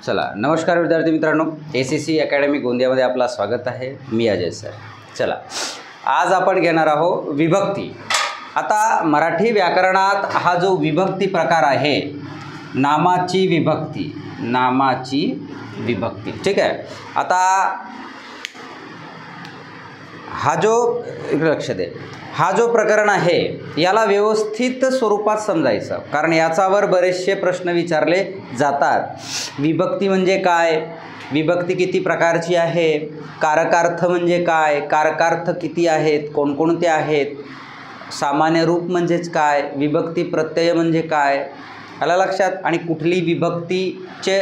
चला, नमस्कार विद्यार्थी मित्रांनो, ACC अकॅडमी गोंदियामध्ये आपला स्वागत आहे. मी अजय सर. चला, आज आपण घेणार आहोत विभक्ती. आता मराठी व्याकरणात हा जो विभक्ती प्रकार आहे, नामाची विभक्ती, नामाची विभक्ती, ठीक आहे. आता हा जो लक्ष दे, हा जो प्रकरण आहे याला व्यवस्थित स्वरूपात समजायचं, कारण याच्यावर बरेचसे प्रश्न विचारले जातात. विभक्ती म्हणजे काय, विभक्ती किती प्रकारची आहे, कारकार्थ म्हणजे काय, कारकार्थ किती आहेत, कोणकोणते आहेत, सामान्य रूप म्हणजेच काय, विभक्ती प्रत्यय म्हणजे काय, आलं लक्षात, आणि कुठली विभक्तीचे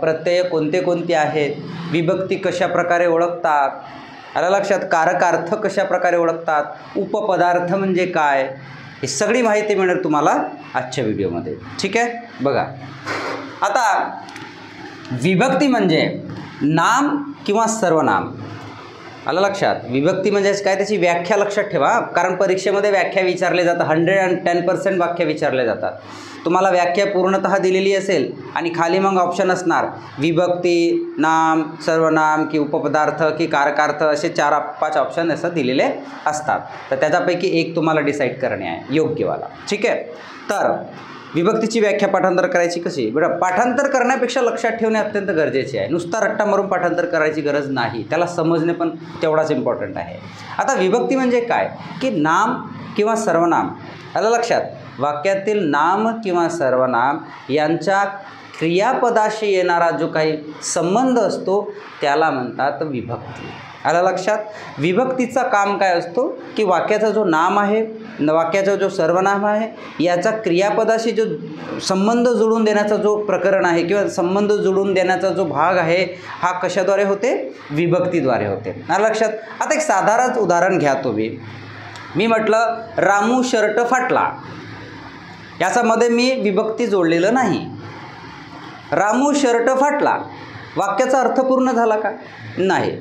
प्रत्यय कोणते कोणते आहेत, विभक्ती कशा प्रकारे ओळखतात, आलं लक्षात, कारकार्थ कशा प्रकारे ओळखतात, उपपदार्थ म्हणजे काय, ही सगळी माहिती मिळेल तुम्हाला आजच्या व्हिडिओमध्ये. ठीक आहे. बघा, आता विभक्ती म्हणजे नाम किंवा सर्वनाम. आलं लक्षात. विभक्ती म्हणजेच काय, त्याची व्याख्या लक्षात ठेवा, कारण परीक्षेमध्ये व्याख्या विचारले जातात. 110% वाक्य विचारले जातात. तुम्हाला व्याख्या पूर्णतः दिलेली असेल आणि खाली मग ऑप्शन असणार, विभक्ती, नाम, सर्वनाम की उपपदार्थ की कारकार्थ, असे 4-5 ऑप्शन असं दिलेले असतात. तर त्याच्यापैकी एक तुम्हाला डिसाईड करणे आहे, योग्यवाला. ठीक आहे. तर विभक्तीची व्याख्या पाठांतर करायची कशी, बरं, पाठांतर करण्यापेक्षा लक्षात ठेवणे अत्यंत गरजेचे आहे. नुसता रट्टा मारून पाठांतर करायची गरज नाही, त्याला समजणे पण तेवढाच इम्पॉर्टंट आहे. आता विभक्ती म्हणजे काय की नाम किंवा सर्वनाम, आलं लक्षात, वाक्यातील नाम किंवा सर्वनाम यांच्या क्रियापदाशी येणारा जो काही संबंध असतो त्याला म्हणतात विभक्ती. आलं लक्षात. विभक्तीचं काम काय असतो की वाक्याचा जो नाम आहे, वाक्याचा जो सर्वनाम आहे, याचा क्रियापदाशी जो संबंध जुळून देण्याचा जो प्रकरण आहे किंवा संबंध जुळून देण्याचा जो भाग आहे, हा कशाद्वारे होते, विभक्तीद्वारे होते. आलं लक्षात. आता एक साधारण उदाहरण घ्या तुम्ही. मी म्हटलं रामू शर्ट फाटला, याच्यामध्ये मी विभक्ती जोडलेलं नाही. रामू शर्ट फाटला, वाक्याचा अर्थ पूर्ण झाला का, नाही.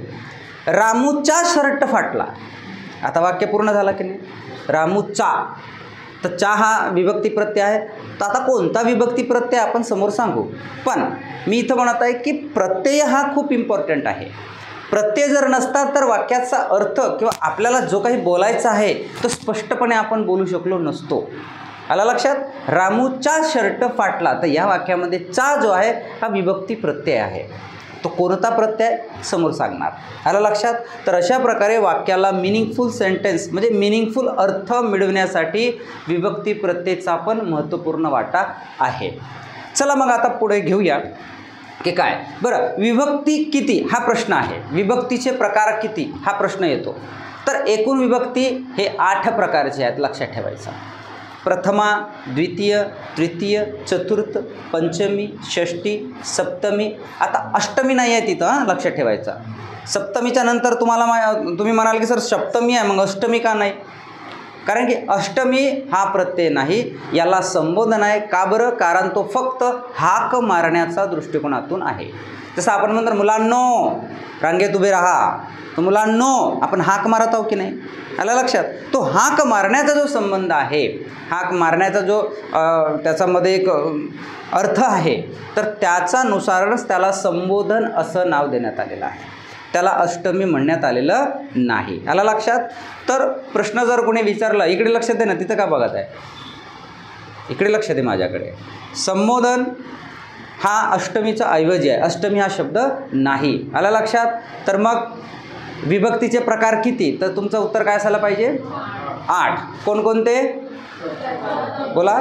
रामूचा शर्ट फाटला, आता वाक्य पूर्ण झाला की नाही. रामूचा, तर चा हा विभक्ती प्रत्यय आहे. तर आता कोणता विभक्ती प्रत्यय आपण समोर सांगू, पण मी इथं म्हणत आहे की प्रत्यय हा खूप इम्पॉर्टंट आहे. प्रत्यय जर नसता तर वाक्याचा अर्थ किंवा आपल्याला जो काही बोलायचा आहे तो स्पष्टपणे आपण बोलू शकलो नसतो. आला लक्षात. रामूचा शर्ट फाटला, तर या वाक्यामध्ये चा जो आहे हा विभक्ती प्रत्यय आहे. तो कोणता प्रत्यय समोर सांगणार. आलं लक्षात. तर अशा प्रकारे वाक्याला मिनिंगफुल सेंटेन्स म्हणजे मिनिंगफुल अर्थ मिळवण्यासाठी विभक्ती प्रत्ययाचा पण महत्त्वपूर्ण वाटा आहे. चला मग आता पुढे घेऊया की काय, बरं, विभक्ती किती हा प्रश्न आहे, विभक्तीचे प्रकार किती हा प्रश्न येतो. तर एकूण विभक्ती हे 8 प्रकारचे आहेत, लक्षात ठेवायचं. प्रथमा, द्वितीय, तृतीय, चतुर्थ, पंचमी, षष्ठी, सप्तमी. आता अष्टमी नाही आहे तिथं, लक्षात ठेवायचं. सप्तमीच्या नंतर तुम्ही म्हणाल की सर सप्तमी आहे, मग अष्टमी का नाही, कारण की अष्टमी हा प्रत्यय नाही, याला संबोधन आहे. का बरं, कारण तो फक्त हाक मारण्याचा दृष्टिकोनातून आहे. जसं आपण म्हणतो मुलांनो रांगेत उभे राहा, तर मुलांनो आपण हाक मारत आहो की नाही, आलं लक्षात. तो हाक मारण्याचा जो संबंध आहे, हाक मारण्याचा जो त्याच्यामध्ये एक अर्थ आहे, तर त्याच्यानुसारच त्याला संबोधन असं नाव देण्यात आलेलं आहे. त्याला अष्टमी म्हणण्यात आलेलं नाही. आलं लक्षात. तर प्रश्न जर कोणी विचारला, इकडे लक्ष दे ना, तिथं का बघत आहे, इकडे लक्ष दे माझ्याकडे. संबोधन हा अष्टमीचा ऐवजी आहे, अष्टमी हा शब्द नाही. आलं लक्षात. तर मग विभक्तीचे प्रकार किती, तर तुमचं उत्तर काय असायला पाहिजे, 8. कोणकोणते बोला.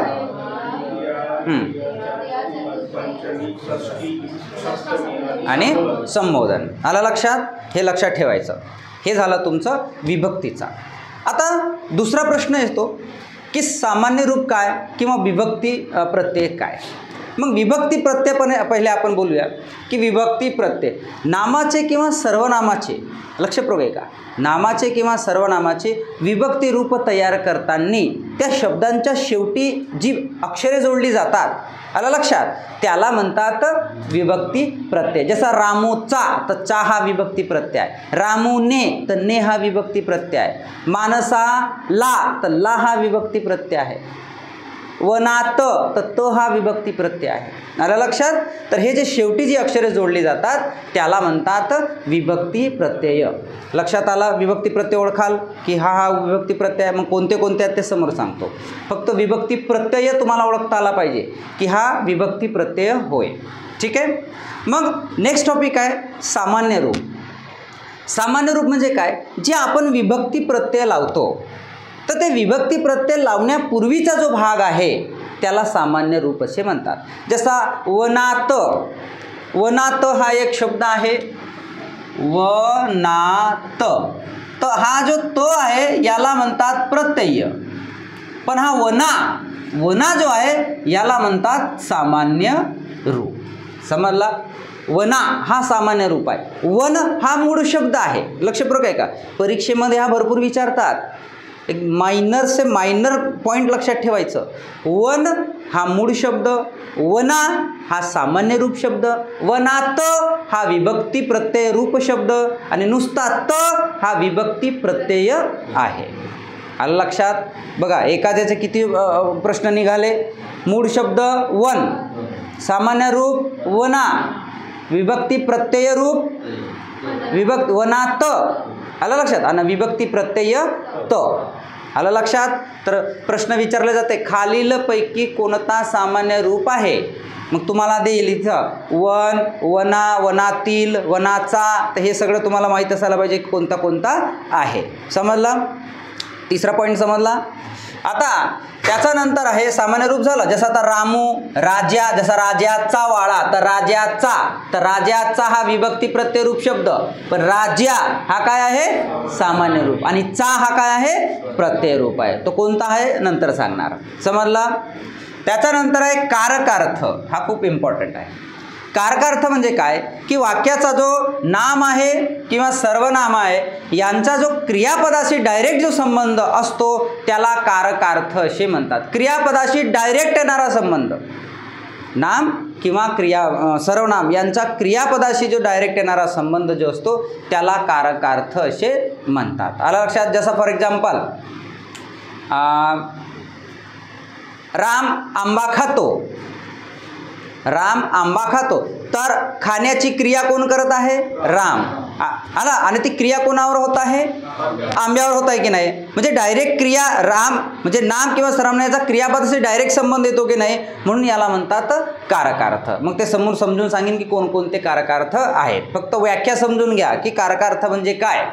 आणि संबोधन. आलं लक्षात. हे लक्षात ठेवायचं. हे झालं तुमचं विभक्तीचा. आता दुसरा प्रश्न येतो की सामान्य रूप काय किंवा विभक्ती प्रत्यय काय. मग विभक्ती प्रत्यय पण पहिले आपण बोलूया की विभक्ती प्रत्यय नामाचे किंवा सर्वनामाचे, लक्षपूर्वक आहे का, नामाचे किंवा सर्वनामाचे विभक्ती रूप तयार करताना त्या शब्दांच्या शेवटी जी अक्षरे जोडली जातात, आलं लक्षात, त्याला म्हणतात विभक्ती प्रत्यय. जसा रामूचा, तर चा हा विभक्ती प्रत्यय आहे. रामूने, तर ने हा विभक्ती प्रत्यय आहे. मानसा ला, तर ला हा विभक्ती प्रत्यय आहे. वनात, तर त हा विभक्ती प्रत्यय आहे. आलं लक्षात? तर हे जे शेवटी जी अक्षरे जोडली जातात त्याला म्हणतात विभक्ती प्रत्यय. लक्षात आला? विभक्ती प्रत्यय ओळखाल की हा विभक्ती प्रत्यय. मग कोणते कोणते आहेत ते समोर सांगतो. फक्त विभक्ती प्रत्यय तुम्हाला ओळखता आला पाहिजे की हा विभक्ती प्रत्यय होय. ठीक आहे. मग नेक्स्ट टॉपिक आहे सामान्य रूप. सामान्य रूप म्हणजे काय? जे आपण विभक्ती प्रत्यय लावतो तर ते विभक्ती प्रत्यय लावण्यापूर्वीचा जो भाग आहे त्याला सामान्य रूप असे म्हणतात. जसा वनात, वनात हा एक शब्द आहे. वनात, तर हा जो तो आहे याला म्हणतात प्रत्यय. पण हा वना, वना जो आहे याला म्हणतात सामान्य रूप. समजला? वना हा सामान्य रूप आहे. वन हा मूळ शब्द आहे. लक्षपूर्वक आहे का? परीक्षेमध्ये हा भरपूर विचारतात. एक मायनर से मायनर पॉईंट लक्षात ठेवायचं. वन हा मूळ शब्द, वना हा सामान्य रूप शब्द, वनात हा विभक्ती प्रत्यय रूप शब्द आणि नुसता त हा विभक्ती प्रत्यय आहे. आलं लक्षात? बघा एखाद्याचे किती प्रश्न निघाले. मूळ शब्द वन, सामान्य रूप वना, विभक्ती प्रत्यय रूप वनात. आलं लक्षात? आणि विभक्ती प्रत्यय त. आलं लक्षात? तर प्रश्न विचारले जाते खालीलपैकी कोणता सामान्य रूप आहे. मग तुम्हाला देईल इथं वन, वना, वनातील, वनाचा. तर हे सगळं तुम्हाला माहीत असायला पाहिजे कोणता कोणता आहे. समजला? तिसरा पॉईंट समजला. आता त्याच्यानंतर आहे सामान्य रूप झालं. जसं आता रामू, राजा, जसा राजाचा वाळा, तर राजाचा, तर राजाचा हा विभक्ती प्रत्यय रूप शब्द. पण राजा हा काय आहे? सामान्य रूप. आणि चा हा काय आहे? प्रत्यय रूप आहे. तो कोणता आहे नंतर सांगणार. समजला? त्याच्यानंतर आहे कारकार्थ. हा खूप इम्पॉर्टंट आहे. कारकार्थ म्हणजे काय? की वाक्याचा जो नाम आहे किंवा सर्वनाम आहे यांचा जो क्रियापदाशी डायरेक्ट जो संबंध असतो त्याला कारकार्थ असे म्हणतात. क्रियापदाशी डायरेक्ट येणारा संबंध, नाम किंवा सर्वनाम यांचा क्रियापदाशी जो डायरेक्ट येणारा संबंध जो असतो त्याला कारकार्थ असे म्हणतात. आलं लक्षात? जसा फॉर एक्झाम्पल राम आंबा खातो. राम आंबा खातो. तर खाण्याची क्रिया कोण करत आहे? राम. आला? आणि ती क्रिया कोणावर होत आहे? आंब्यावर होत आहे की नाही? म्हणजे डायरेक्ट क्रिया राम म्हणजे नाम किंवा सर्वनामाचा क्रियापदाशी डायरेक्ट संबंध येतो की नाही, म्हणून याला म्हणतात कारकार्थ. मग ते समजून सांगेन की कोणकोणते कारकार्थ आहेत. फक्त व्याख्या समजून घ्या की कारकार्थ म्हणजे काय.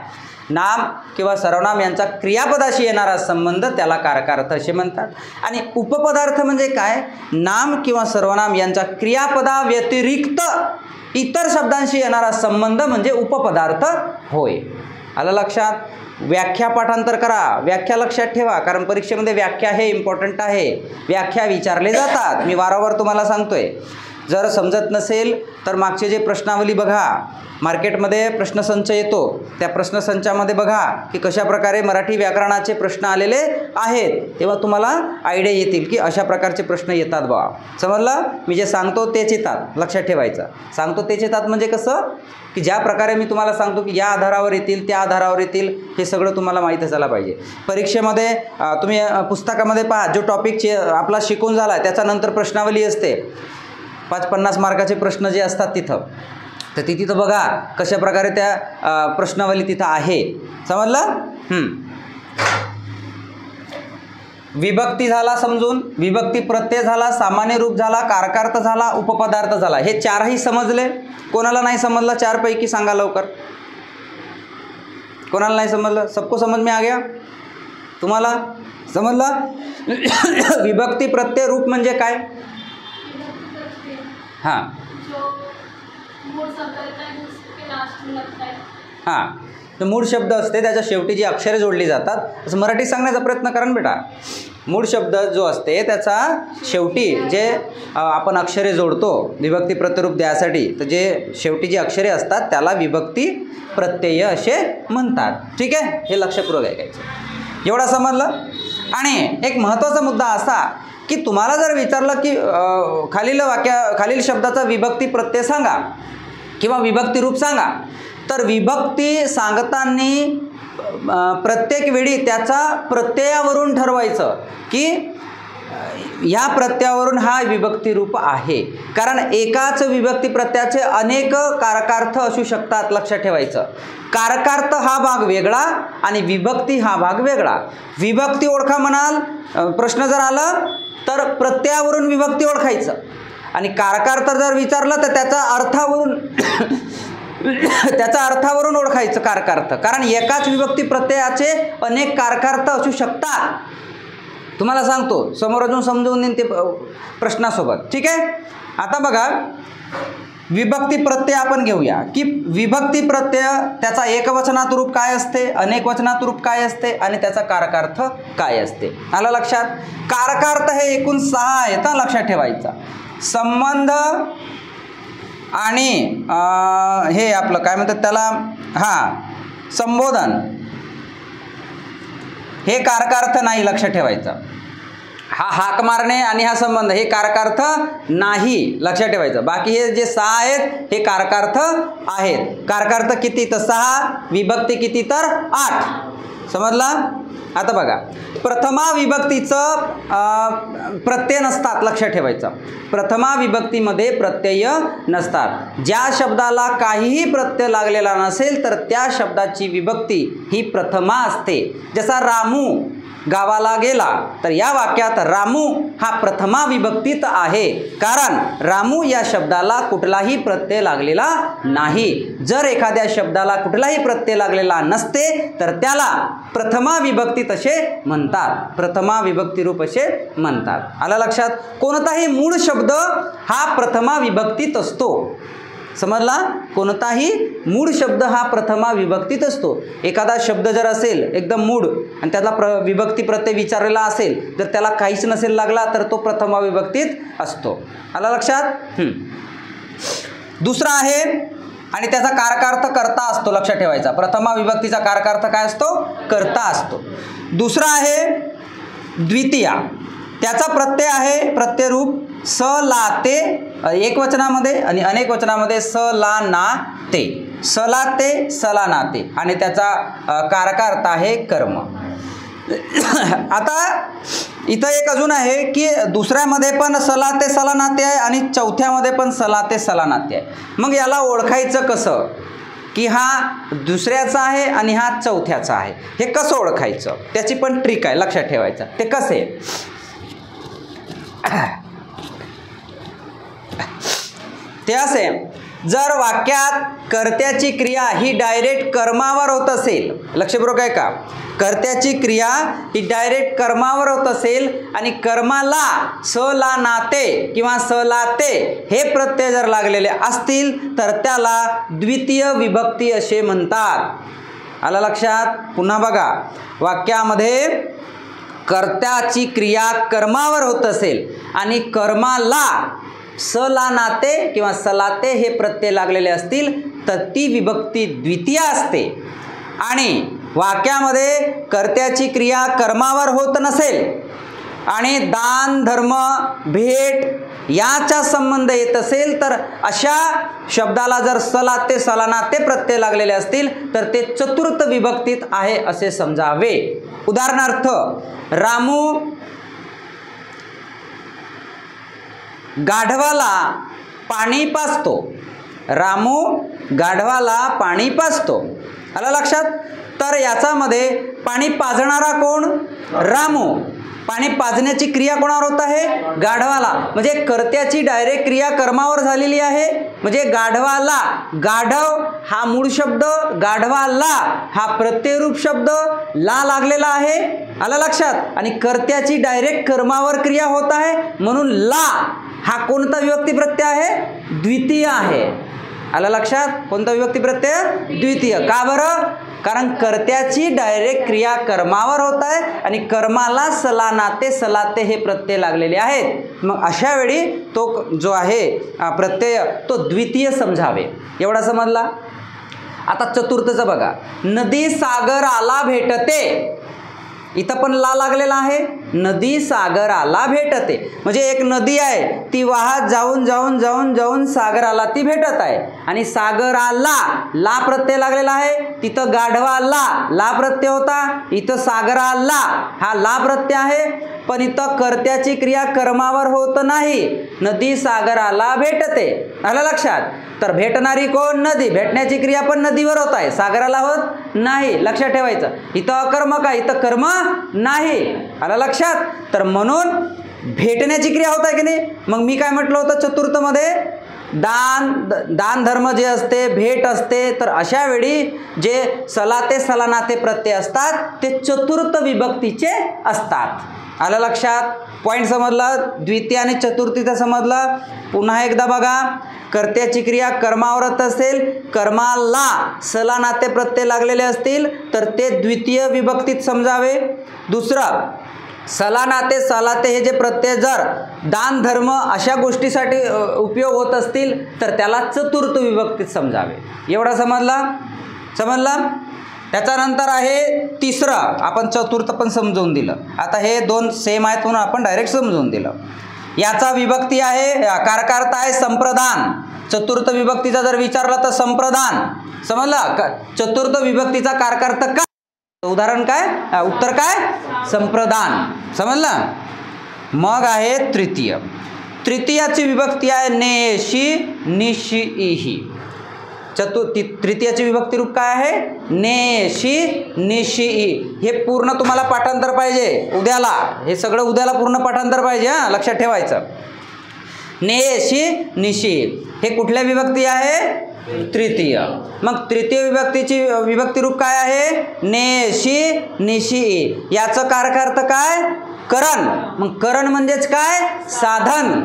नाम किंवा सर्वनाम यांचा क्रियापदाशी येणारा संबंध त्याला कारकार्थ असे म्हणतात. आणि उपपदार्थ म्हणजे काय? नाम किंवा सर्वनाम यांचा क्रियापदा व्यतिरिक्त इतर शब्दांशी येणारा संबंध म्हणजे उपपदार्थ होय. आलं लक्षात? व्याख्या पाठांतर करा. व्याख्या लक्षात ठेवा, कारण परीक्षेमध्ये व्याख्या हे इम्पॉर्टंट आहे. व्याख्या विचारले जातात. मी वारंवार तुम्हाला सांगतोय. जर समजत नसेल तर मागचे जे प्रश्नावली बघा. मार्केटमध्ये प्रश्नसंच येतो, त्या प्रश्नसंचामध्ये बघा की कशा प्रकारे मराठी व्याकरणाचे प्रश्न आलेले आहेत. तेव्हा तुम्हाला आयडिया येतील की अशा प्रकारचे प्रश्न येतात बा. समजलं? मी जे सांगतो तेच येतात. लक्षात ठेवायचं. सांगतो तेच येतात म्हणजे कसं की ज्या प्रकारे मी तुम्हाला सांगतो की या आधारावर येतील, त्या आधारावर येतील, हे सगळं तुम्हाला माहीत असायला पाहिजे. परीक्षेमध्ये तुम्ही पुस्तकामध्ये पहा, जो टॉपिक आपला शिकून झाला त्याच्यानंतर प्रश्नावली असते. 50 मार्काचे प्रश्न जे असतात तिथं, तर तिथं बघा कशा प्रकारे त्या प्रश्नावली तिथं आहे. समजलं? विभक्ती झाला समजून, विभक्ती प्रत्यय झाला, सामान्य रूप झाला, कारकार्थ झाला, उपपदार्थ झाला. हे चारही समजले. कोणाला नाही समजलं? चारपैकी सांगा लवकर. कोणाला नाही समजलं? सबको समझ में आ गया? तुम्हाला समजलं? विभक्ती प्रत्यय रूप म्हणजे काय? हां हां, तर मूळ शब्द असते त्याच्या शेवटी जी अक्षरे जोडली जातात. असं मराठी सांगण्याचा प्रयत्न करा ना बेटा. मूळ शब्द जो असते त्याचा शेवटी जे आपण अक्षरे जोडतो विभक्ती प्रत्ययरूप द्यासाठी, तर जे शेवटी जी अक्षरे असतात त्याला विभक्ती प्रत्यय असे म्हणतात. ठीक आहे? हे लक्षपूर्वक ऐकायचं. एवढा समजलं? आणि एक महत्त्वाचा मुद्दा असा की तुम्हाला जर विचारलं की खालील शब्दाचा विभक्ती प्रत्यय सांगा किंवा विभक्ती रूप सांगा, तर विभक्ती सांगताना प्रत्येक वेळी त्याचा प्रत्ययावरून ठरवायचं की ह्या प्रत्ययावरून हा विभक्ती रूप आहे. कारण एकाच विभक्ती प्रत्ययाचे अनेक कारकार्थ असू शकतात, लक्षात ठेवायचं. कारकार्थ हा भाग वेगळा आणि विभक्ती हा भाग वेगळा. विभक्ती ओळखा म्हणाल, प्रश्न जर आला तर प्रत्ययावरून विभक्ती ओळखायचं आणि कारकार्थ जर विचारलं तर त्याचा अर्थावरून ओळखायचं कारकार्थ. कारण एकाच विभक्ती प्रत्ययाचे अनेक कारकार्थ असू शकतात. तुम्हाला सांगतो, समोर अजून समजवून देईन ते प्रश्नासोबत. ठीक आहे. आता बघा, विभक्ती प्रत्यय आपण घेऊया की विभक्ती प्रत्यय त्याचा एकवचनात रूप काय असते, अनेक वचनात रूप काय असते आणि त्याचा कारकार्थ काय असते. आलं लक्षात. कारकार्थ हे एकूण 6 आहेत, लक्षात ठेवायचा. संबंध आणि हे आपलं काय म्हणतात त्याला, संबोधन, हे कारकार्थ नाही, लक्षात ठेवायचा. हा हाक मारणे आणि हा संबंध हे कारकार्थ नाही, लक्षात ठेवायचं. बाकी हे जे 6 आहेत हे कारकार्थ आहेत. कारकार्थ किती तर 6, विभक्ती किती तर 8. समजला. आता बघा, प्रथमा विभक्तीचं प्रत्यय नसतात, लक्षात ठेवायचं. प्रथमा विभक्तीमध्ये प्रत्यय नसतात. ज्या शब्दाला काहीही प्रत्यय लागलेला नसेल तर त्या शब्दाची विभक्ती ही प्रथमा असते. जसा रामू गावाला गेला, तर या वाक्यात रामू हा प्रथमा विभक्तीत आहे, कारण रामू या शब्दाला कुठलाही प्रत्यय लागलेला नाही. जर एखाद्या शब्दाला कुठलाही प्रत्यय लागलेला नसते तर त्याला प्रथमा विभक्ती असे म्हणतात, प्रथमा विभक्ती रूप असे म्हणतात. आलं लक्षात. कोणताही मूळ शब्द हा प्रथमा विभक्तीत असतो. समजला. कोणताही मूळ शब्द हा प्रथमा विभक्तीत असतो. एखादा शब्द जर असेल एकदम मूळ आणि त्याला विभक्ती प्रत्यय विचारलेला असेल, जर त्याला काहीच नसेल लागला तर तो प्रथमा विभक्तीत असतो. आला लक्षात. दुसरा आहे आणि त्याचा कारकार्थ कर्ता असतो, लक्षात ठेवायचा. प्रथमा विभक्तीचा कारकार्थ काय असतो, कर्ता असतो. दुसरा आहे द्वितीया. त्याचा प्रत्यय आहे प्रत्ययरूप स ला ते, एक वचनामध्ये आणि अनेक वचनामध्ये स ला ना ते, सलाते सलानाते, आणि त्याचा कारकार्थ आहे कर्म. आता इथं एक अजून आहे की दुसऱ्यामध्ये पण सलाते सलानाते आहे आणि चौथ्यामध्ये पण सलाते सलानाते आहे. मग याला ओळखायचं कसं की हा दुसऱ्याचा आहे आणि हा चौथ्याचा आहे. हे कसं ओळखायचं त्याची पण ट्रिक आहे, लक्षात ठेवायचं. ते कसे, ते असे, जर वाक्यात कर्त्याची क्रिया ही डायरेक्ट कर्मावर होत असेल, लक्षपूर्वक आहे का, कर्त्याची क्रिया ही डायरेक्ट कर्मावर होत असेल आणि कर्माला स ला नाते किंवा स लाते हे प्रत्यय जर लागलेले असतील तर त्याला द्वितीय विभक्ती असे म्हणतात. आलं लक्षात. पुन्हा बघा, वाक्यामध्ये कर्त्याची क्रिया कर्मावर होत असेल आणि कर्माला स ला नाते किंवा सलाते हे प्रत्यय लागलेले असतील तर ती विभक्ती द्वितीय असते. आणि वाक्यामध्ये कर्त्याची क्रिया कर्मावर होत नसेल आणि दान धर्म भेट याचा संबंध येत असेल तर अशा शब्दाला जर सलाते सलानाते प्रत्यय लागलेले असतील तर ते चतुर्थ विभक्तीत आहे असे समजावे. उदाहरणार्थ, रामू गाढवाला पाणी पाजतो. रामू गाढवाला पाणी पाजतो. आलं लक्षात. तर याच्यामध्ये पाणी पाजणारा कोण, रामू. पाणी पाजण्याची क्रिया कोणावर होत आहे, गाढवाला. म्हणजे कर्त्याची डायरेक्ट क्रिया कर्मावर झालेली आहे. म्हणजे गाढवाला, गाढव हा मूळ शब्द, गाढवाला हा प्रत्ययरूप शब्द, ला लागलेला आहे. आलं लक्षात. आणि कर्त्याची डायरेक्ट कर्मावर क्रिया होत आहे म्हणून ला हा कोणता विभक्ती प्रत्यय आहे, द्वितीय आहे. आलं लक्षात. कोणता विभक्ती प्रत्यय, द्वितीय. का बरं, कारण कर्त्याची डायरेक्ट क्रिया कर्मावर होत आहे आणि कर्माला सलानाते सलाते हे प्रत्यय लागलेले आहेत. मग अशा वेळी तो जो आहे प्रत्यय तो द्वितीय समजावे. एवढा समजला. आता चतुर्थचं बघा, नदी सागराला भेटते. इथं पण ला लागलेला आहे नदी सागराला भेटते. म्हणजे एक नदी आहे, ती वाहत जाऊन जाऊन जाऊन जाऊन सागराला ती भेटत आहे. आणि सागराला ला प्रत्यय लागलेला आहे, तिथं गाढवाला ला प्रत्यय होता, इथं सागराला हा ला प्रत्यय आहे. पण इथं कर्त्याची क्रिया कर्मावर होत नाही. नदी सागराला भेटते. आलं लक्षात? तर भेटणारी कोण? नदी. भेटण्याची क्रिया पण नदीवर होत आहे, सागराला होत नाही. लक्षात ठेवायचं. इथं अकर्मक आहे, इथं कर्म नाही. आलं लक्षात? तर म्हणून भेटण्याची क्रिया होत आहे की नाही. मग मी काय म्हटलं होतं चतुर्थमध्ये, दान धर्म जे असते, भेट असते, तर अशा वेळी जे सलाते सलानाते प्रत्यय असतात ते चतुर्थ विभक्तीचे असतात. आलं लक्षात? पॉईंट समजला? द्वितीय आणि चतुर्थीचा समजला? पुन्हा एकदा बघा. कर्त्याची क्रिया कर्मावरत असेल, कर्माला सलानाते प्रत्यय लागलेले असतील तर ते द्वितीय विभक्तीत समजावे. दुसरं, सलानाते सलाते हे जे प्रत्यय जर दान धर्म अशा गोष्टीसाठी उपयोग होत असतील तर त्याला चतुर्थ विभक्तीत समजावे. एवढा समजला? त्याच्यानंतर आहे तिसरं. आपण चतुर्थ पण समजवून दिलं. आता हे दोन सेम आहेत म्हणून आपण डायरेक्ट समजवून दिलं. याचा विभक्ती आहे, कारकार्थ आहे संप्रदान. चतुर्थ विभक्तीचा जर विचारला तर संप्रदान. समजला? चतुर्थ विभक्तीचा कारकार्थ काय? उदाहरण काय? उत्तर काय? संप्रदान. समजलं? मग आहे तृतीय. तृतीयाची विभक्ती आहे नेशी निशीही. तृतीयाची विभक्ती रूप काय आहे? नेशी निशीही. हे पूर्ण तुम्हाला पाठांतर पाहिजे उद्याला. हे सगळं उद्याला पूर्ण पाठांतर पाहिजे. हां, लक्षात ठेवायचं. नेशी निशी हे कुठल्या विभक्ती आहे? तृतीय. मग तृतीय विभक्तीची विभक्ती रूप काय आहे? नेशी निशी. याचं कारकार्थ काय? करण. मग करण म्हणजेच काय? साधन.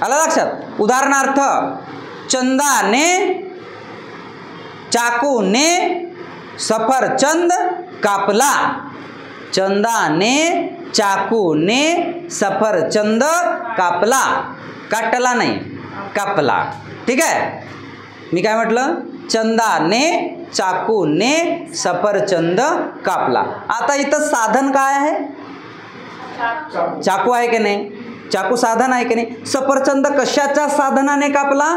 आलं लक्षात? उदाहरणार्थ, चंदाने चाकूने सफरचंद कापला. चंदाने चाकूने सफरचंद कापला. काटला नाही, कापला. ठीक आहे? मी काय म्हटलं? चंदाने चाकूने सफरचंद कापला. आता इथं साधन काय आहे? चाकू आहे की नाही? चाकू साधन आहे की नाही? सफरचंद कशाच्या साधनाने कापला?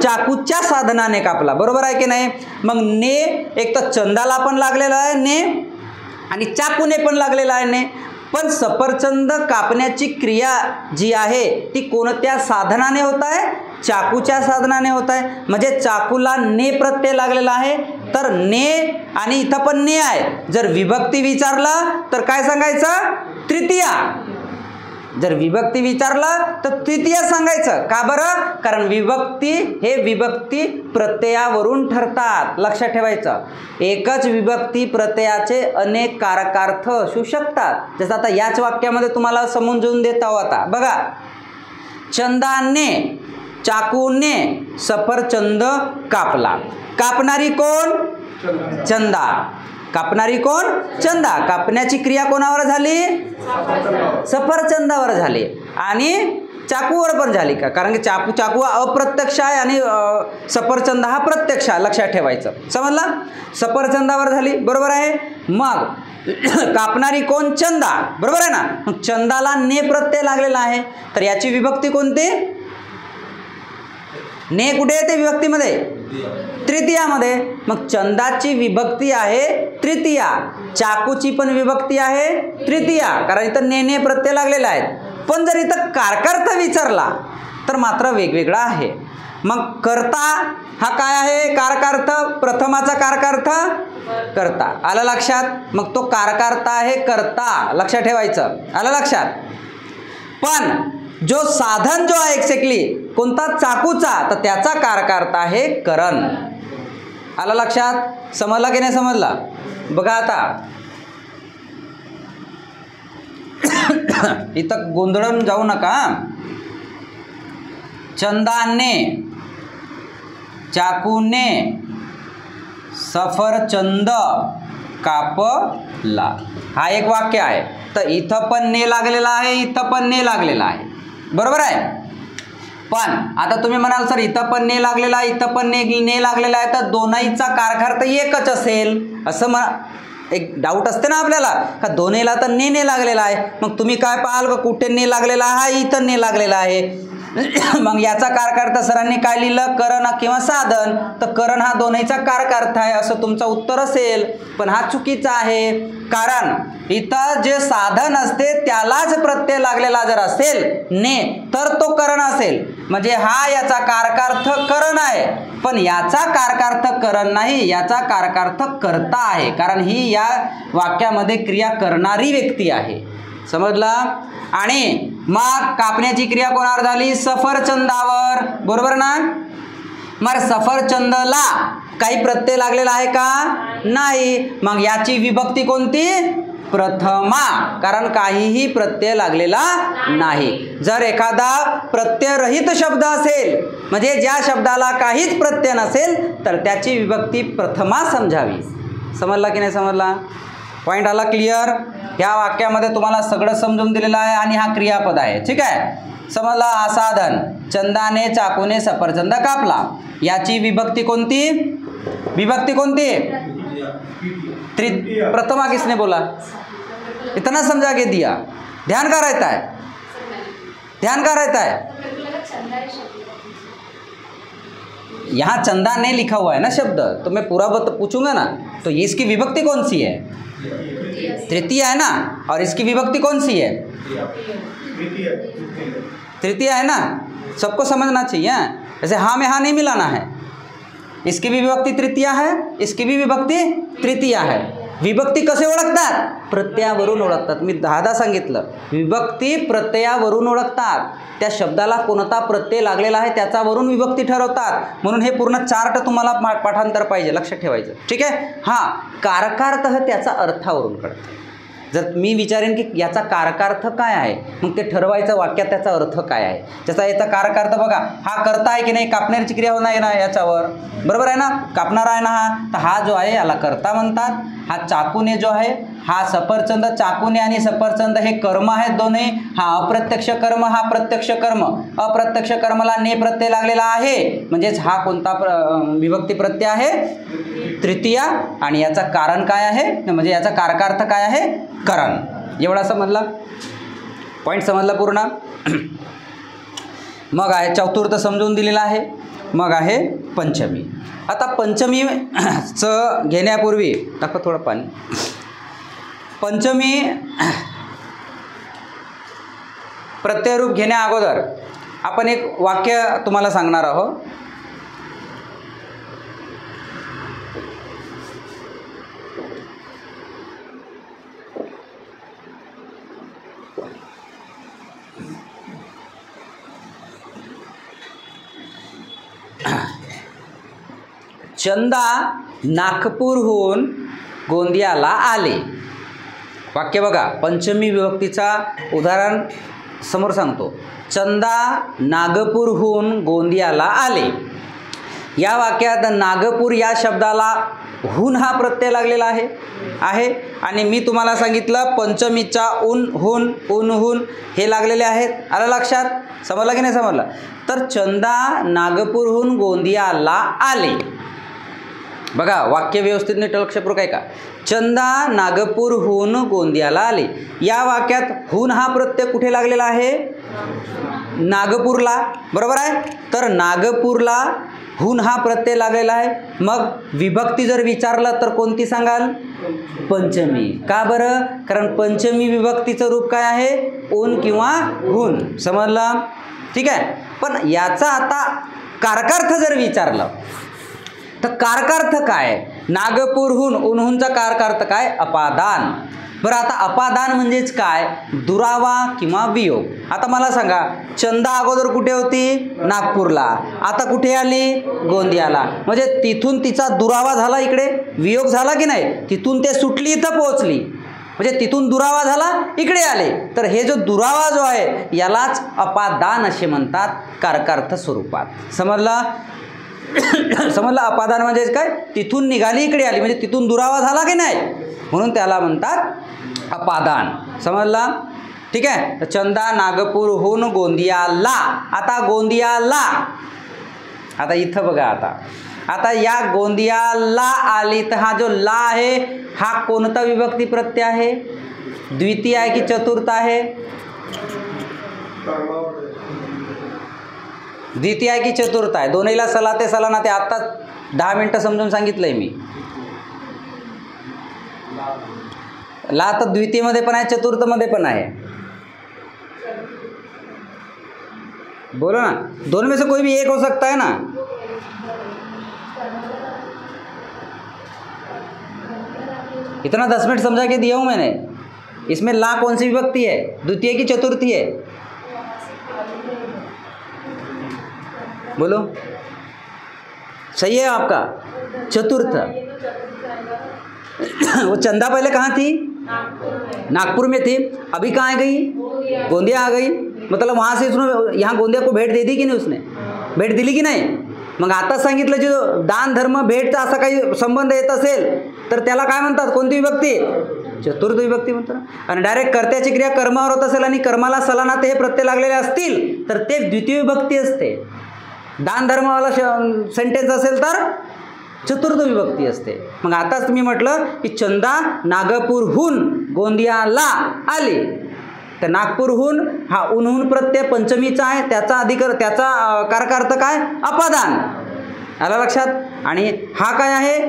चाकूच्या साधनाने कापला. बरोबर आहे की नाही? मग ने एक तर चंदाला पण लागलेला आहे ने, आणि चाकूने पण लागलेला आहे ने. पण सफरचंद कापण्याची क्रिया जी आहे ती कोणत्या साधनाने होत आहे? चाकूच्या साधनाने होत आहे. म्हणजे चाकूला ने प्रत्यय लागलेला आहे, तर ने आणि इथं पण ने आहे. जर विभक्ती विचारला तर काय सांगायचं? तृतीया. जर विभक्ती विचारला तर तृतीय सांगायचं. का बरं? कारण विभक्ती हे विभक्ती प्रत्ययावरून ठरतात. लक्षात ठेवायचं. एकच विभक्ती प्रत्ययाचे अनेक कारकार्थ असू शकतात. जसं आता याच वाक्यामध्ये तुम्हाला समजून देत आहोत. आता बघा, चंदाने चाकूने सफरचंद कापला. कापणारी कोण? चंदा. कापणारी कोण? चंदा. कापण्याची क्रिया कोणावर झाली? सफरचंदावर झाली. आणि चाकूवर पण झाली का? कारण की चाकू अप्रत्यक्ष आहे आणि सफरचंद हा प्रत्यक्ष आहे. लक्षात ठेवायचं. समजला? सफरचंदावर झाली. बरोबर आहे. मग कापणारी कोण? चंदा. बरोबर आहे ना? मग चंदाला ने प्रत्यय लागलेला आहे, तर याची विभक्ती कोणती? ने कुठे येते विभक्तीमध्ये? तृतीयामध्ये. मग चंदाची विभक्ती आहे तृतीया. चाकूची पण विभक्ती आहे तृतीया, कारण इथं ने प्रत्यय लागलेला आहे. पण जर इथं कारकार्थ विचारला तर मात्र वेगवेगळा आहे. मग कर्ता हा काय आहे? कारकार्थ. प्रथमाचा कारकार्थ कर्ता. आलं लक्षात? मग तो कारकार्थ आहे कर्ता. लक्षात ठेवायचं. आलं लक्षात? पण जो साधन जो आहे एक्झॅक्टली कोणता? चाकूचा, तर त्याचा कारकार्थ आहे करण. आलं लक्षात? समजला की नाही समजला? बघा आता इथं गोंधळून जाऊ नका. चंदाने चाकूने सफरचंद कापला. हा एक वाक्य आहे. तर इथं पण ने लागलेला आहे, इथं पण ने लागलेला आहे. बरोबर आहे. पण आता तुम्ही म्हणाल सर इथं पण ने लागलेला आहे, इथं पण ने लागलेला आहे, तर दोन्हीचा कारकार्थ एकच असेल असं एक डाऊट असते ना आपल्याला का दोन्हीला तर ने लागलेला आहे, मग तुम्ही काय पाहाल का कुठे ने लागलेला आहे, इथं ने लागलेला आहे. मग याचा कारकार्थ सरांनी काय लिहिलं, करण किंवा साधन. तर करण हा दोन्हीचा कारकार्थ आहे असं तुमचं उत्तर असेल, पण हा चुकीचा आहे. कारण इथं जे साधन असते त्यालाच प्रत्यय लागलेला जर असेल ने तर तो करण असेल, म्हणजे हा याचा कारकार्थ करण आहे, पण याचा कारकार्थ करण नाही, याचा कारकार्थ कर्ता आहे, कारण ही या वाक्यामध्ये क्रिया करणारी व्यक्ती आहे. समजला. आणि मग कापण्याची क्रिया कोणावर झाली, सफरचंदावर, बरोबर ना. मग सफरचंदला काही प्रत्यय लागलेला आहे का, नाही. मग याची विभक्ती कोणती, प्रथमा, कारण काहीही प्रत्यय लागलेला नाही. जर एखादा प्रत्ययरहित शब्द असेल, म्हणजे ज्या शब्दाला काहीच प्रत्यय नसेल, तर त्याची विभक्ती प्रथमा समजावी. समजला की नाही समजला, पॉईंट आला क्लिअर. ह्या वाक्यामध्ये तुम्हाला सगळं समजून दिलेलं आहे आणि हा क्रियापद आहे, ठीक आहे. समजला. असाधन, चंदाने चाकूने सफरचंद कापला, याची विभक्ती कोणती, विभक्ती कोणती, प्रथमा. किसने बोला, इतना समझा के दिया, ध्यान का रहता है, ध्यान का रहता है. यहाँ चंदा ने लिखा हुआ है ना शब्द, तो मैं पूरा पूछूंगा ना, तो ये इसकी विभक्ति कौन सी है, तृतीय है ना, और इसकी विभक्ति कौन सी है, तृतीय है ना. सबको समझना चाहिए. जैसे हाँ में हाँ नहीं मिलाना है, इसकी भी विभक्ति तृतीय है, इसकी भी विभक्ति तृतीय है. विभक्ती कसे ओळखतात, प्रत्ययावरून ओळखतात. मी 10दा सांगितलं, विभक्ती प्रत्ययावरून ओळखतात. त्या शब्दाला कोणता प्रत्यय लागलेला आहे त्याच्यावरून विभक्ती ठरवतात. म्हणून हे पूर्ण चार्ट तुम्हाला पाठांतर पाहिजे, लक्षात ठेवायचं, ठीक आहे. हां, कारकार्थ त्याचा अर्थावरून कळतं. जर मी विचारेन की याचा कारकार्थ काय आहे, मग ते ठरवायचं वाक्यात त्याचा अर्थ काय आहे. त्याचा याचा कारकार्थ बघा, हा करता आहे की नाही, कापण्याची क्रिया होणार ना याच्यावर, बरोबर आहे ना, कापणारा आहे ना हा, तर हा जो आहे याला कर्ता म्हणतात. हा चाकूने जो आहे, हा सफरचंद, चाकूने आणि सफरचंद हे कर्म आहेत दोन्ही. हा अप्रत्यक्ष कर्म, हा प्रत्यक्ष कर्म. अप्रत्यक्ष कर्माला ने प्रत्यय लागलेला आहे, म्हणजेच हा कोणता विभक्ती प्रत्यय आहे, तृतीया. आणि याचा कारण काय आहे, म्हणजे याचा कारकार्थ काय आहे, करण. एवढा समजला, पॉईंट समजला पूर्ण. मग आहे चतुर्थ समजून दिलेला आहे. मग आहे पंचमी. आता पंचमीचं घेण्यापूर्वी दाखवा थोडं पाणी. पंचमी प्रत्ययरूप घेण्या अगोदर आपण एक वाक्य तुम्हाला सांगणार आहोत. चंदा नागपूरहून गोंदियाला आले. वाक्य बघा, पंचमी विभक्तीचा उदाहरण समोर सांगतो. चंदा नागपूरहून गोंदियाला आले. या वाक्यात नागपूर या शब्दाला हून हा प्रत्यय लागलेला आहे आणि मी तुम्हाला सांगितलं पंचमीचा हून हे लागलेले आहेत. आलं लक्षात, समजलं की नाही समजलं. तर चंदा नागपूरहून गोंदियाला आले. बघा वाक्य व्यवस्थित नीट लक्षपूर्वक आहे का. चंदा नागपूरहून गोंदियाला आले. या वाक्यात हून हा प्रत्यय कुठे लागलेला आहे, नागपूरला, बरोबर आहे. तर नागपूरला हून हा प्रत्यय लागलेला आहे. मग विभक्ती जर विचारलं तर कोणती सांगाल, पंचमी. का बरं, कारण पंचमी विभक्तीचं रूप काय आहे, ऊन किंवा हून. समजलं, ठीक आहे. पण याचा आता कारकार्थ जर विचारलं तर कारकार्थ काय, नागपूरहून उन्हूनचा कारकार्थ काय, अपादान. बरं, आता अपादान म्हणजेच काय, दुरावा किंवा वियोग. आता मला सांगा, चंदा अगोदर कुठे होती, नागपूरला, आता कुठे आली, गोंदियाला. म्हणजे तिथून तिचा दुरावा झाला, इकडे वियोग झाला की नाही, तिथून ते सुटली इथं पोहोचली, म्हणजे तिथून दुरावा झाला इकडे आले. तर हे जो दुरावा जो आहे यालाच अपादान असे म्हणतात कारकार्थ स्वरूपात. समजला, समजलं. अपादान म्हणजे काय, तिथून निघाली इकडे आली, म्हणजे तिथून दुरावा झाला की नाही, म्हणून त्याला म्हणतात अपादान. समजला, ठीक आहे. चंदा नागपूरहून गोंदियाला. आता गोंदियाला, आता इथं बघा, आता या गोंदियाला आली, तर हा जो ला आहे हा कोणता विभक्ती प्रत्यय आहे? द्वितीय आहे की चतुर्थ आहे? द्वितीय आहे की चतुर्थ आहे? दोन्हीला सलाते सलानाते आत्ता 10 मिनटं समजून सांगितलंय मी. ला तर द्वितीयमध्ये पण आहे, चतुर्थमध्ये पण आहे. बोलो ना, दोनों में से कोई भी एक हो सकता है ना. इतना 10 मिनट समझा के दिया हूँ मैंने. इसमें ला कौन सी विभक्ति है? द्वितीय की चतुर्थी है? बोलो. सही है आपका? चतुर्थ. वो चंदा पहले कहाँ थी? नागपुर में थी. अभी कहाँ गई? गोंदिया आ गई. मतलब वहाँ से उसने यहाँ गोंदिया को भेट दे दी की नाही? उसने भेट दिली की नाही? मग आता सांगितलं जो दान धर्म भेटचा असा काही संबंध येत असेल तर त्याला काय म्हणतात? कोणती विभक्ती? चतुर्थ विभक्ती म्हणतात. आणि डायरेक्ट कर्त्याची क्रिया कर्मावर होत असेल आणि कर्माला सलानाते हे प्रत्यय लागलेले असतील तर ते द्वितीय विभक्ती असते. दान धर्मवाला सेंटेन्स असेल तर चतुर्थ विभक्ती असते. मग आताच तुम्ही म्हटलं की चंदा नागपूरहून गोंदियाला आली, तर नागपूरहून हा उन्हून प्रत्यय पंचमीचा आहे, त्याचा कारकार्थ काय? अपादान. आला लक्षात? आणि हा काय आहे?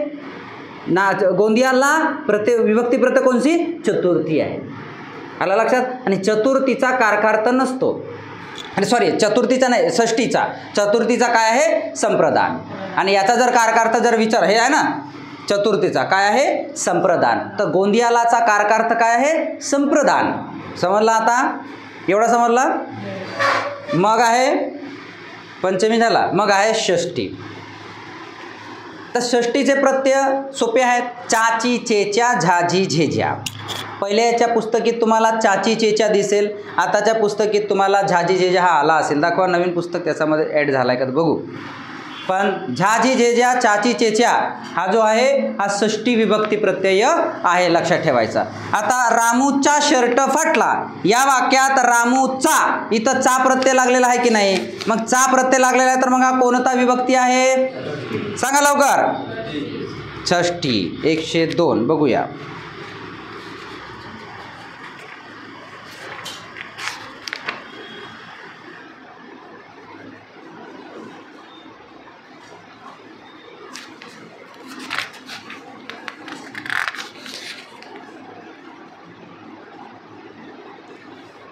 गोंदियाला प्रत्यय विभक्ती प्रत्यय कोणची? चतुर्थी आहे. आला लक्षात? आणि चतुर्थीचा कारकार्थ नसतो. आणि सॉरी, चतुर्थीचा नाही, षष्टीचा. चतुर्थीचा काय आहे? संप्रदान. आणि याचा जर कारकार्थ जर विचार हे आहे ना, चतुर्थीचा काय आहे? संप्रदान. तर गोंदियालाचा कारकार्थ काय आहे? संप्रदान. समजला आता? एवढा समजला? मग आहे पंचमी झाला, मग आहे षष्टी. तर षष्टीचे प्रत्यय सोपे आहेत. चाची चेच्या झाजी झेज्या. पहिल्या याच्या पुस्तकीत तुम्हाला चाची चेच्या दिसेल, आताच्या पुस्तकीत तुम्हाला झाजी झेज्या हा आला असेल. दाखवा नवीन पुस्तक त्याच्यामध्ये ॲड झाला आहे का बघू. पण झाजी झेज्या चाची चेच्या हा जो आहे हा षष्टी विभक्ती प्रत्यय आहे, लक्षात ठेवायचा. आता रामूचा शर्ट फाटला या वाक्यात रामूचा इथं चा प्रत्यय लागलेला आहे की नाही? मग चा प्रत्यय लागलेला आहे तर मग हा कोणता विभक्ती आहे? सांगा लवकर. षष्टी. 102 बघूया.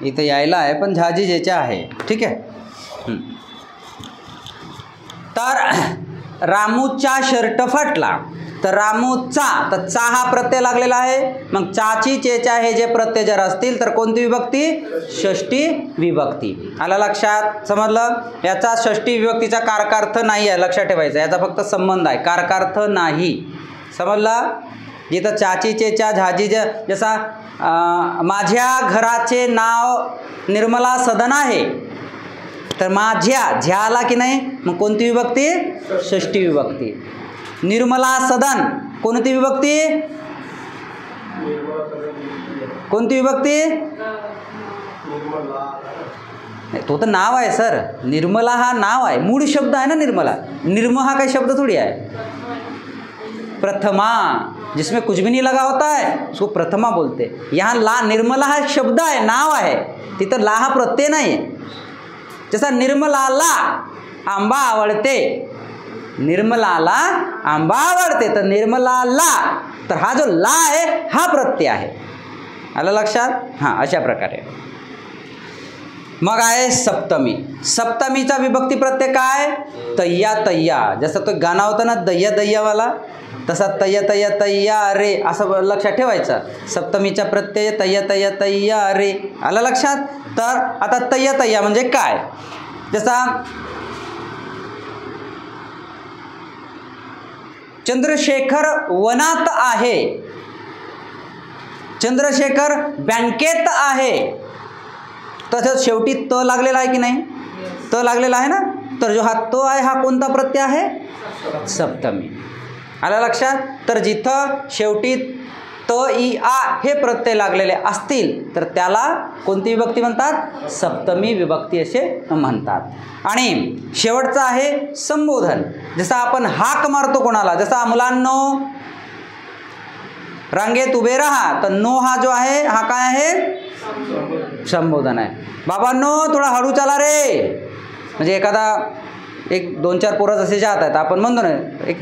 इथं यायला आहे पण झाजी जेच्या आहे. ठीक आहे. तर रामूचा शर्ट फाटला, तर रामूचा, तर चा हा प्रत्यय लागलेला आहे. मग चाची चेच्या हे जे प्रत्यय जर असतील तर कोणती विभक्ती? षष्टी विभक्ती. आला लक्षात? समजलं? याचा षष्टी विभक्तीचा कारकार्थ नाही आहे, लक्षात ठेवायचा. याचा फक्त संबंध आहे, कारकार्थ नाही. समजला? जिथं चाची चेच्या झाजी जसा माझ्या घराचे नाव निर्मला सदन आहे, तर माझ्या झ्याला की नाही? मग कोणती विभक्ती? षष्टी विभक्ती. निर्मला सदन कोणती विभक्ती? कोणती विभक्ती? तो तर नाव आहे सर. निर्मला हा नाव आहे, मूळ शब्द आहे ना निर्मला. निर्म हा काही शब्द थोडी आहे. प्रथमा, जिसमें कुछ भी नहीं लगा होता है उसको प्रथमा बोलते. यहाँ ला, निर्मला हा शब्द आहे, नाव आहे. तिथं ला हा प्रत्यय नाही आहे. जसा निर्मलाला आंबा आवडते, निर्मलाला आंबा आवडते, तर निर्मलाला, तर हा जो ला आहे हा प्रत्यय आहे. आलं लक्षात? हां, अशा प्रकारे. मग आहे सप्तमी. सप्तमीचा विभक्ती प्रत्यय काय? तय्या तय्या. जसं तो गाणं होतं ना दय्या दय्यावाला, तसा तय्या तय्या तय्या रे असं लक्षात ठेवायचं. सप्तमीचा प्रत्यय तय्या तय्या तय्या रे. आलं लक्षात? तर आता तय्या तय्या म्हणजे काय? जसा चंद्रशेखर वनात आहे, चंद्रशेखर बँकेत आहे, तसंच शेवटी त लागलेला आहे की नाही? त लागलेला आहे ना. तर जो हा तो आहे हा कोणता प्रत्यय आहे? सप्तमी. आलं लक्षात? तर जिथं शेवटी त इ आ हे प्रत्यय लागलेले असतील तर त्याला कोणती विभक्ती म्हणतात? सप्तमी विभक्ती असे म्हणतात. आणि शेवटचं आहे संबोधन. जसं आपण हाक मारतो कोणाला, जसं मुलांनो रांगेत उभे राहा. तर नो हा जो आहे हा काय आहे? संबोधन आहे. बाबांनो थोडा हळू चाला रे. म्हणजे एखादा एक 2-4 पोरं जसे जात आहेत आपण म्हणतो ना, एक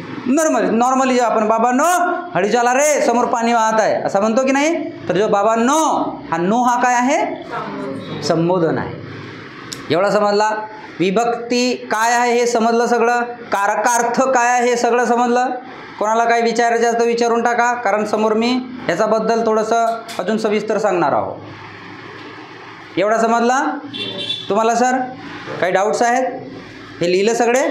नॉर्मली आपण बाबांनो हळू चाला रे, समोर पाणी वाहत आहे असं म्हणतो की नाही. तर जो बाबांनो हा नो हा काय आहे? संबोधन आहे. एवढा समजला. विभक्ती काय आहे हे समजलं सगळं. कारकार्थ काय आहे हे सगळं समजलं. कोणाला काही विचारायचं असतं विचारून टाका, कारण समोर मी याच्याबद्दल थोडंसं अजून सविस्तर सांगणार आहोत. एवढा समजला तुम्हाला सर? काही डाऊट्स आहेत? हे लिहिलं सगळे?